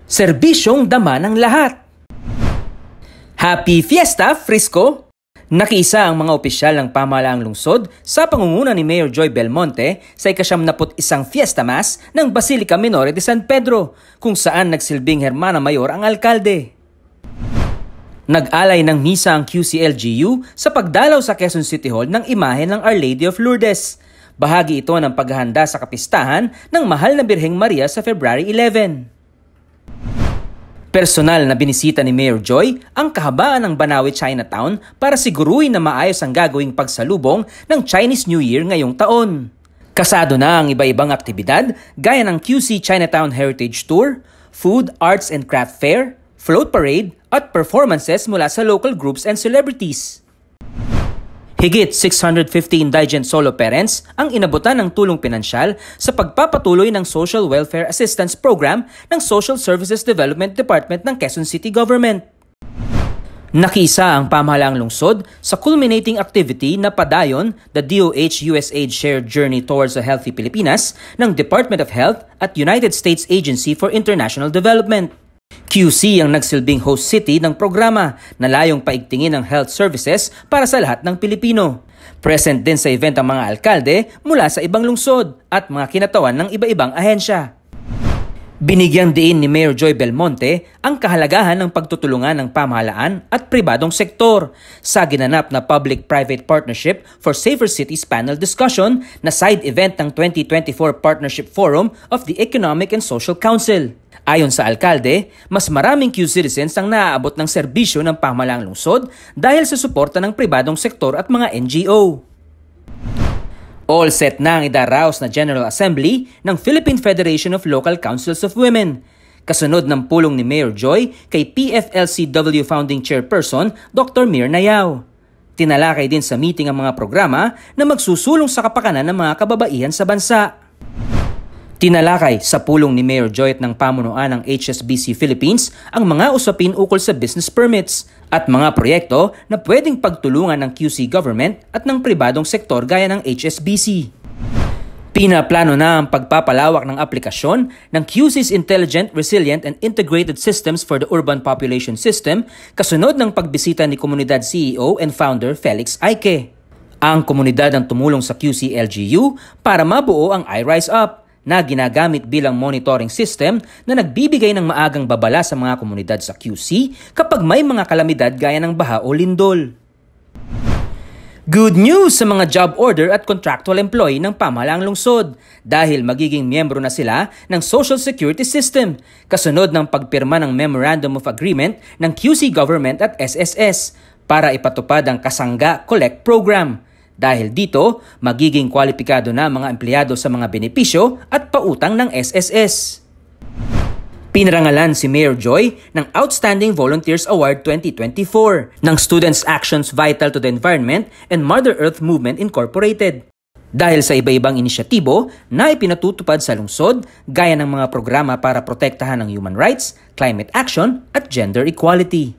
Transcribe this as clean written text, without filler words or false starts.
Serbisyong dama ng lahat. Happy Fiesta, Frisco! Nakiisa ang mga opisyal ng pamahalaang lungsod sa pangunguna ni Mayor Joy Belmonte sa ika-71 Fiesta Mass ng Basilica Minore de San Pedro, kung saan nagsilbing Hermana Mayor ang alkalde. Nag-alay ng misa ang QCLGU sa pagdalaw sa Quezon City Hall ng imahe ng Our Lady of Lourdes. Bahagi ito ng paghahanda sa kapistahan ng Mahal na Birheng Maria sa February 11. Personal na binisita ni Mayor Joy ang kahabaan ng Banawe, Chinatown para siguruhin na maayos ang gagawing pagsalubong ng Chinese New Year ngayong taon. Kasado na ang iba-ibang aktibidad gaya ng QC Chinatown Heritage Tour, Food, Arts and Craft Fair, Float Parade at performances mula sa local groups and celebrities. Higit 615 indigent solo parents ang inabutan ng tulong pinansyal sa pagpapatuloy ng Social Welfare Assistance Program ng Social Services Development Department ng Quezon City Government. Nakiisa ang pamahalaang lungsod sa culminating activity na padayon the DOH-USAID Shared Journey Towards a Healthy Pilipinas ng Department of Health at United States Agency for International Development. QC ang nagsilbing host city ng programa na layong paigtingin ng health services para sa lahat ng Pilipino. Present din sa event ang mga alkalde mula sa ibang lungsod at mga kinatawan ng iba-ibang ahensya. Binigyang diin ni Mayor Joy Belmonte ang kahalagahan ng pagtutulungan ng pamahalaan at pribadong sektor sa ginanap na Public-Private Partnership for Safer Cities panel discussion na side event ng 2024 Partnership Forum of the Economic and Social Council. Ayon sa alkalde, mas maraming Q-citizens ang naaabot ng serbisyo ng pamahalaang lungsod dahil sa suporta ng pribadong sektor at mga NGO. All set na ang idaraos na General Assembly ng Philippine Federation of Local Councils of Women. Kasunod ng pulong ni Mayor Joy kay PFLCW Founding Chairperson Dr. Mirna Yao. Tinalakay din sa meeting ang mga programa na magsusulong sa kapakanan ng mga kababaihan sa bansa. Tinalakay sa pulong ni Mayor Joy at ng pamunuan ng HSBC Philippines ang mga usapin ukol sa business permits at mga proyekto na pwedeng pagtulungan ng QC government at ng pribadong sektor gaya ng HSBC. Pinaplano na ang pagpapalawak ng aplikasyon ng QC's Intelligent, Resilient and Integrated Systems for the Urban Population System kasunod ng pagbisita ni komunidad CEO and founder Felix Aike. Ang komunidad ang tumulong sa QC-LGU para mabuo ang iRise Up na ginagamit bilang monitoring system na nagbibigay ng maagang babala sa mga komunidad sa QC kapag may mga kalamidad gaya ng baha o lindol. Good news sa mga job order at contractual employee ng pamahalaang lungsod dahil magiging miyembro na sila ng Social Security System kasunod ng pagpirma ng Memorandum of Agreement ng QC Government at SSS para ipatupad ang Kasangga Collect Program. Dahil dito, magiging kwalipikado na mga empleyado sa mga benepisyo at pautang ng SSS. Pinarangalan si Mayor Joy ng Outstanding Volunteers Award 2024 ng Students' Actions Vital to the Environment and Mother Earth Movement Incorporated. Dahil sa iba-ibang inisyatibo na ipinatutupad sa lungsod gaya ng mga programa para protektahan ang human rights, climate action at gender equality.